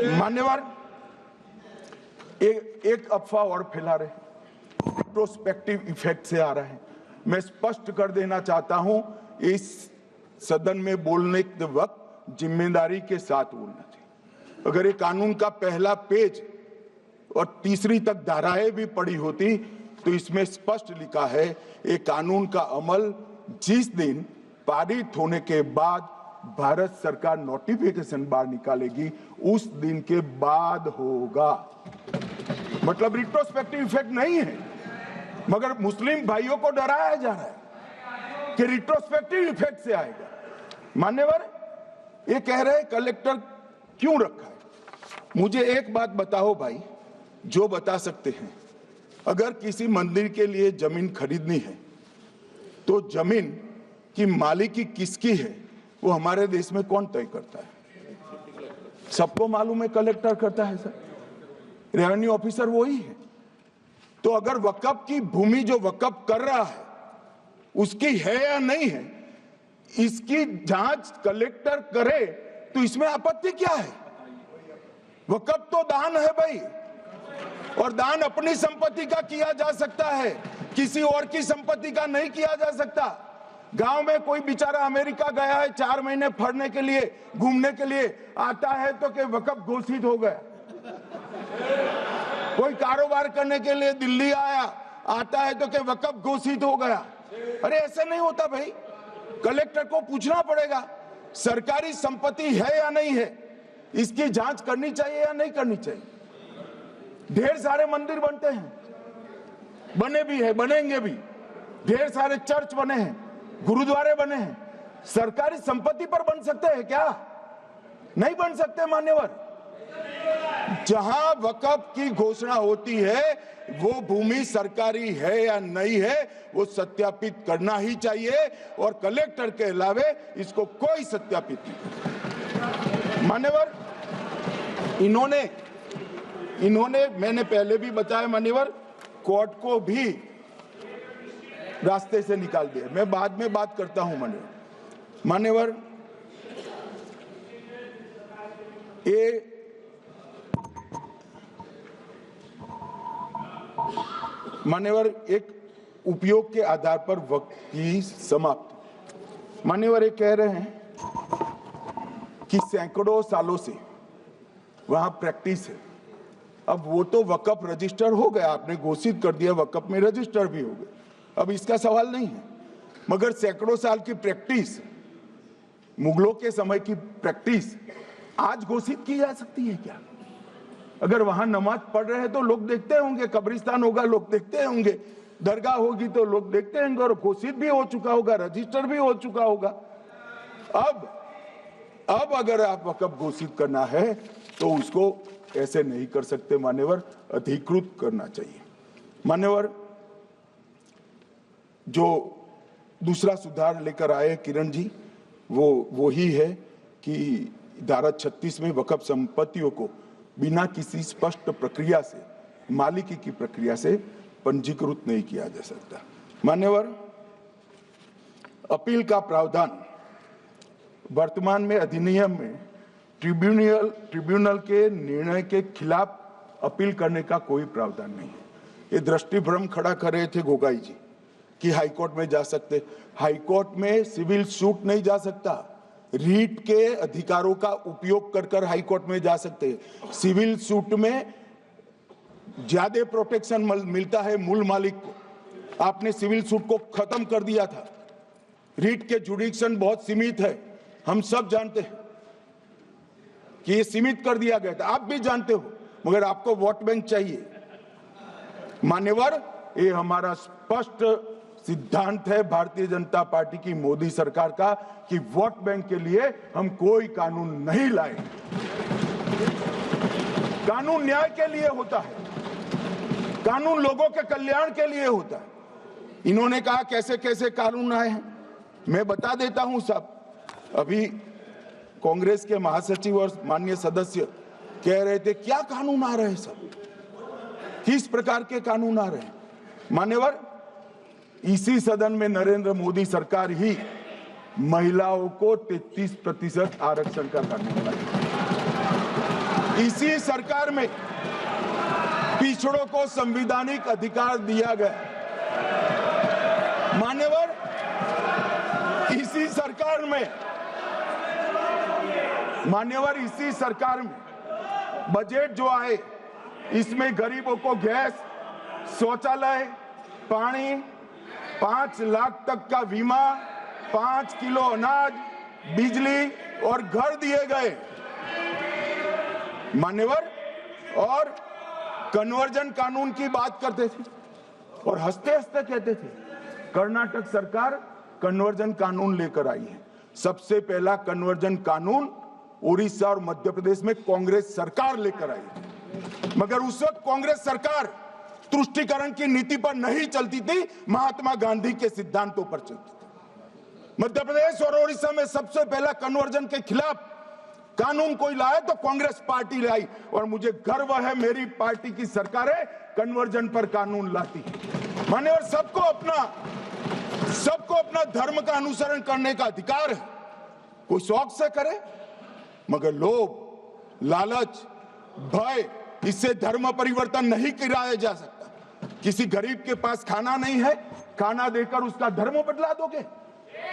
मान्यवर, एक अफवाह और फैला रहे, रिट्रोस्पेक्टिव इफेक्ट से आ रहा है। मैं स्पष्ट कर देना चाहता हूं, इस सदन में बोलने के वक्त जिम्मेदारी के साथ बोलना चाहिए। अगर ये कानून का पहला पेज और तीसरी तक धाराएं भी पड़ी होती तो इसमें स्पष्ट लिखा है, ये कानून का अमल जिस दिन पारित होने के बाद भारत सरकार नोटिफिकेशन बाहर निकालेगी उस दिन के बाद होगा। मतलब रिट्रोस्पेक्टिव इफेक्ट नहीं है, मगर मुस्लिम भाइयों को डराया जा रहा है कि रिट्रोस्पेक्टिव इफेक्ट से आएगा। मान्यवर, ये कह रहे कलेक्टर क्यों रखा है। मुझे एक बात बताओ भाई, जो बता सकते हैं, अगर किसी मंदिर के लिए जमीन खरीदनी है तो जमीन की मालिकी किसकी है वो हमारे देश में कौन तय करता है? सबको मालूम है, कलेक्टर करता है सर, रेवेन्यू ऑफिसर वही है। तो अगर वक्फ की भूमि जो वक्फ कर रहा है उसकी है या नहीं है, इसकी जांच कलेक्टर करे तो इसमें आपत्ति क्या है? वक्फ तो दान है भाई, और दान अपनी संपत्ति का किया जा सकता है, किसी और की संपत्ति का नहीं किया जा सकता। गांव में कोई बेचारा अमेरिका गया है 4 महीने पढ़ने के लिए, घूमने के लिए आता है तो कि वक्फ घोषित हो गया। कोई कारोबार करने के लिए दिल्ली आया, आता है तो कि वक्फ घोषित हो गया। अरे ऐसा नहीं होता भाई, कलेक्टर को पूछना पड़ेगा सरकारी संपत्ति है या नहीं है, इसकी जांच करनी चाहिए या नहीं करनी चाहिए। ढेर सारे मंदिर बनते हैं, बने भी है, बनेंगे भी, ढेर सारे चर्च बने हैं, गुरुद्वारे बने हैं, सरकारी संपत्ति पर बन सकते हैं क्या? नहीं बन सकते मान्यवर। जहां वक्फ की घोषणा होती है वो भूमि सरकारी है या नहीं है वो सत्यापित करना ही चाहिए, और कलेक्टर के अलावे इसको कोई सत्यापित नहीं। मान्यवर, इन्होंने मैंने पहले भी बताया मान्यवर, कोर्ट को भी रास्ते से निकाल दिया। मैं बाद में बात करता हूं मान्यवर, ये मान्यवर एक उपयोग के आधार पर वक्त की समाप्ति। मान्यवर ये कह रहे हैं कि सैकड़ों सालों से वहां प्रैक्टिस है। अब वो तो वक्फ रजिस्टर हो गया, आपने घोषित कर दिया, वक्फ में रजिस्टर भी हो गया, अब इसका सवाल नहीं है। मगर सैकड़ों साल की प्रैक्टिस, मुगलों के समय की प्रैक्टिस आज घोषित की जा सकती है क्या? अगर वहां नमाज पढ़ रहे हैं तो लोग देखते होंगे, कब्रिस्तान होगा लोग देखते होंगे, दरगाह होगी तो लोग देखते होंगे, और घोषित भी हो चुका होगा, रजिस्टर भी हो चुका होगा। अब अगर आप वक्फ घोषित करना है तो उसको ऐसे नहीं कर सकते मान्यवर, अधिकृत करना चाहिए। मान्यवर, जो दूसरा सुधार लेकर आए किरण जी, वो ही है कि धारा 36 में वक्फ संपत्तियों को बिना किसी स्पष्ट प्रक्रिया से, मालिकी की प्रक्रिया से पंजीकृत नहीं किया जा सकता। मान्यवर, अपील का प्रावधान वर्तमान में अधिनियम में ट्रिब्यूनल के निर्णय के खिलाफ अपील करने का कोई प्रावधान नहीं है। ये दृष्टिभ्रम खड़ा कर रहे थे गोगाई जी कि हाईकोर्ट में जा सकते, हाईकोर्ट में सिविल सूट नहीं जा सकता, रीट के अधिकारों का उपयोग कर हाईकोर्ट में जा सकते हैं। सिविल सूट में ज्यादा प्रोटेक्शन मिलता है मूल मालिक को, आपने सिविल सूट को खत्म कर दिया था। रीट के जुडिक्शन बहुत सीमित है, हम सब जानते हैं कि ये सीमित कर दिया गया था, आप भी जानते हो, मगर आपको वोट बैंक चाहिए। मान्यवर, ये हमारा स्पष्ट सिद्धांत है भारतीय जनता पार्टी की, मोदी सरकार का, कि वोट बैंक के लिए हम कोई कानून नहीं लाए। कानून न्याय के लिए होता है, कानून लोगों के कल्याण के लिए होता है। इन्होंने कहा कैसे कैसे कानून आए हैं, मैं बता देता हूं सब। अभी कांग्रेस के महासचिव और माननीय सदस्य कह रहे थे क्या कानून आ रहे हैं, सब किस प्रकार के कानून आ रहे हैं। मान्यवर, इसी सदन में नरेंद्र मोदी सरकार ही महिलाओं को 33% आरक्षण का कानून लाए। इसी सरकार में पिछड़ों को संवैधानिक अधिकार दिया गया। मान्यवर, इसी सरकार में बजट जो आए, इसमें गरीबों को गैस, शौचालय, पानी, 5 लाख तक का बीमा, 5 किलो अनाज, बिजली और घर दिए गए। मान्यवर, और कन्वर्जन कानून की बात करते थे और हंसते हंसते कहते थे कर्नाटक सरकार कन्वर्जन कानून लेकर आई है। सबसे पहला कन्वर्जन कानून उड़ीसा और मध्य प्रदेश में कांग्रेस सरकार लेकर आई, मगर उस वक्त कांग्रेस सरकार तुष्टीकरण की नीति पर नहीं चलती थी, महात्मा गांधी के सिद्धांतों पर चलती थी। मध्य प्रदेश और उड़ीसा में सबसे पहला कन्वर्जन के खिलाफ कानून कोई लाया तो कांग्रेस पार्टी लाई, और मुझे गर्व है मेरी पार्टी की सरकारें कन्वर्जन पर कानून लाती है। मान्यवर, सबको अपना धर्म का अनुसरण करने का अधिकार है, कोई शौक से करे, मगर लोभ, लालच, भय, इससे धर्म परिवर्तन नहीं कराया जा सकता। किसी गरीब के पास खाना नहीं है, खाना देकर उसका धर्म बदला दोगे?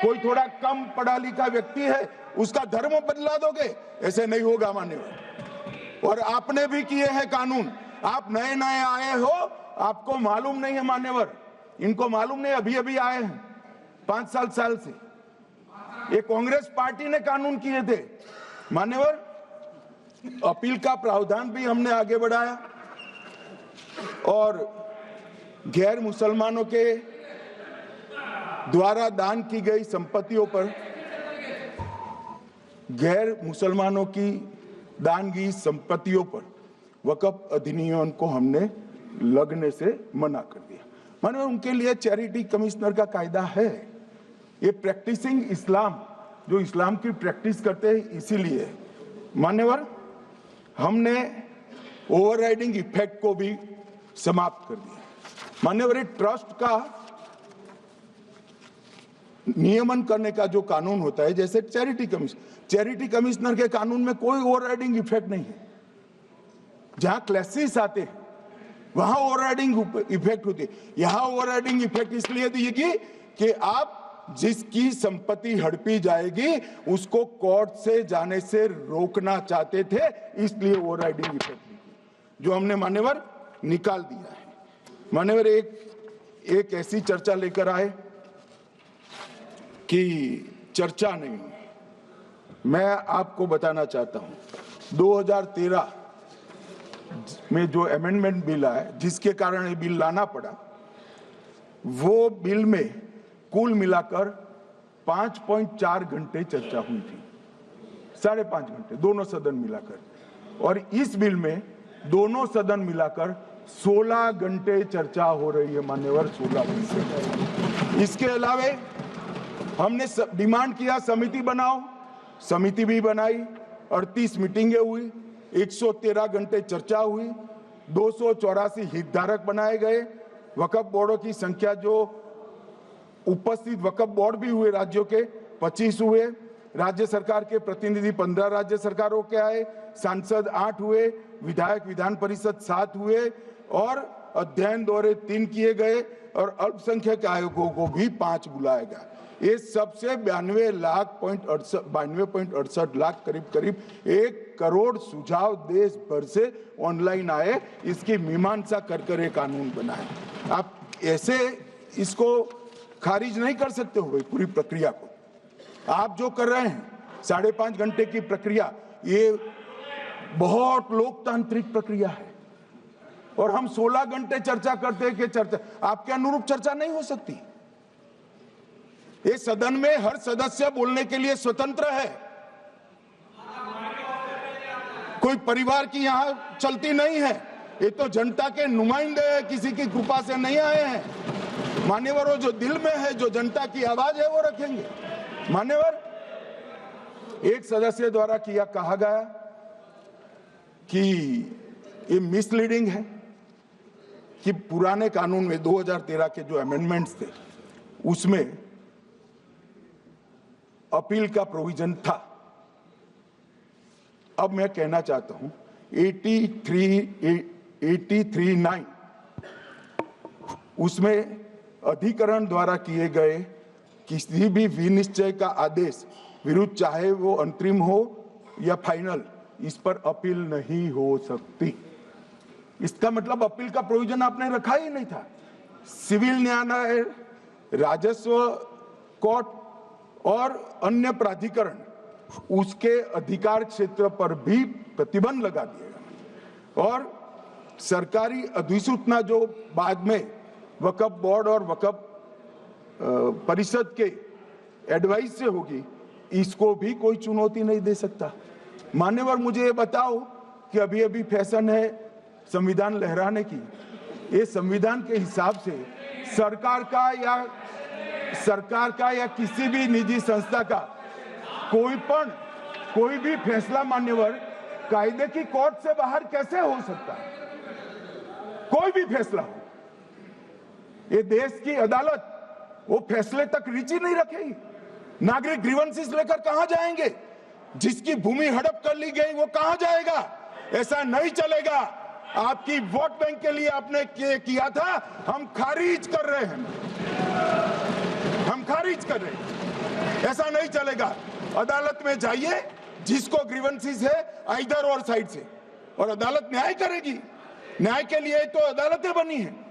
कोई थोड़ा कम पढ़ा लिखा व्यक्ति है, उसका धर्म बदला दोगे? ऐसे नहीं होगा मान्यवर। और आपने भी किए हैं कानून, आप नए नए आए हो, आपको मालूम नहीं है मान्यवर, इनको मालूम नहीं, अभी अभी आए हैं 5 साल से। ये कांग्रेस पार्टी ने कानून किए थे मान्यवर। अपील का प्रावधान भी हमने आगे बढ़ाया और गैर मुसलमानों के द्वारा दान की गई संपत्तियों पर, गैर मुसलमानों की दान की संपत्तियों पर वक्फ अधिनियम को हमने लगने से मना कर दिया। माने उनके लिए चैरिटी कमिश्नर का कायदा है। ये प्रैक्टिसिंग इस्लाम, जो इस्लाम की प्रैक्टिस करते हैं, इसीलिए मान्यवर हमने ओवरराइडिंग इफेक्ट को भी समाप्त कर दिया। मान्यवर, ट्रस्ट का नियमन करने का जो कानून होता है, जैसे चैरिटी कमिश्नर के कानून में कोई ओवरराइडिंग इफेक्ट नहीं है। जहां क्लासेस आते हैं वहां ओवरराइडिंग इफेक्ट होती है। यहां ओवरराइडिंग इफेक्ट इसलिए दिएगी कि आप जिसकी संपत्ति हड़पी जाएगी उसको कोर्ट से जाने से रोकना चाहते थे, इसलिए ओवरराइडिंग इफेक्ट जो हमने मान्यवर निकाल दिया है। मान्यवर, एक ऐसी चर्चा लेकर आए कि चर्चा नहीं हुई। मैं आपको बताना चाहता हूं 2013 में जो अमेंडमेंट बिल आया, जिसके कारण ये बिल लाना पड़ा, वो बिल में कुल मिलाकर 5.4 घंटे चर्चा हुई थी, 5.5 घंटे दोनों सदन मिलाकर, और इस बिल में दोनों सदन मिलाकर 16 घंटे चर्चा हो रही है मान्यवर, 16 घंटे। इसके अलावे हमने डिमांड किया समिति बनाओ, समिति भी बनाई, 38 मीटिंगें हुई, 113 घंटे चर्चा हुई, 284 हितधारक बनाए गए, वक्फ बोर्डों की संख्या जो उपस्थित वक्फ बोर्ड भी हुए राज्यों के 25 हुए, राज्य सरकार के प्रतिनिधि 15 राज्य सरकारों के आए, सांसद 8 हुए, विधायक विधान परिषद 7 हुए, और अध्ययन दौरे 3 किए गए, और अल्पसंख्यक आयोगों को भी 5 बुलाया गया। ये सबसे 92.68 लाख करीब 1 करोड़ सुझाव देश भर से ऑनलाइन आए। इसकी मीमांसा कर ये कानून बना है। आप ऐसे इसको खारिज नहीं कर सकते हो भाई, पूरी प्रक्रिया को। आप जो कर रहे हैं 5.5 घंटे की प्रक्रिया, ये बहुत लोकतांत्रिक प्रक्रिया है, और हम 16 घंटे चर्चा करते हैं कि चर्चा आपके अनुरूप चर्चा नहीं हो सकती। ये सदन में हर सदस्य बोलने के लिए स्वतंत्र है, कोई परिवार की यहां चलती नहीं है। ये तो जनता के नुमाइंदे हैं, किसी की कृपा से नहीं आए हैं। मान्यवर, जो दिल में है, जो जनता की आवाज है, वो रखेंगे। मान्यवर, एक सदस्य द्वारा कहा गया कि ये मिसलीडिंग है कि पुराने कानून में 2013 के जो अमेंडमेंट्स थे उसमें अपील का प्रोविजन था। अब मैं कहना चाहता हूं 83(9) उसमें अधिकरण द्वारा किए गए किसी भी विनिश्चय का आदेश विरुद्ध, चाहे वो अंतरिम हो या फाइनल, इस पर अपील नहीं हो सकती। इसका मतलब अपील का प्रोविजन आपने रखा ही नहीं था। सिविल न्यायालय, राजस्व कोर्ट और अन्य प्राधिकरण उसके अधिकार क्षेत्र पर भी प्रतिबंध लगा दिएगा। और सरकारी अधिसूचना जो बाद में वक्फ बोर्ड और वक्फ परिषद के एडवाइस से होगी, इसको भी कोई चुनौती नहीं दे सकता। मान्यवर, मुझे ये बताओ कि अभी अभी फैशन है संविधान लहराने की। ये संविधान के हिसाब से सरकार का या किसी भी निजी संस्था का कोई भी फैसला मान्यवर कायदे की कोर्ट से बाहर कैसे हो सकता है? कोई भी फैसला हो, ये देश की अदालत वो फैसले तक रीच नहीं रखेगी। नागरिक ग्रीवेंसेस लेकर कहां जाएंगे? जिसकी भूमि हड़प कर ली गई वो कहां जाएगा? ऐसा नहीं चलेगा। आपकी वोट बैंक के लिए आपने किया था, हम खारिज कर रहे हैं, हम खारिज कर रहे हैं। ऐसा नहीं चलेगा। अदालत में जाइए, जिसको ग्रीवेंसेस है इधर और साइड से, और अदालत न्याय करेगी। न्याय के लिए तो अदालतें बनी हैं।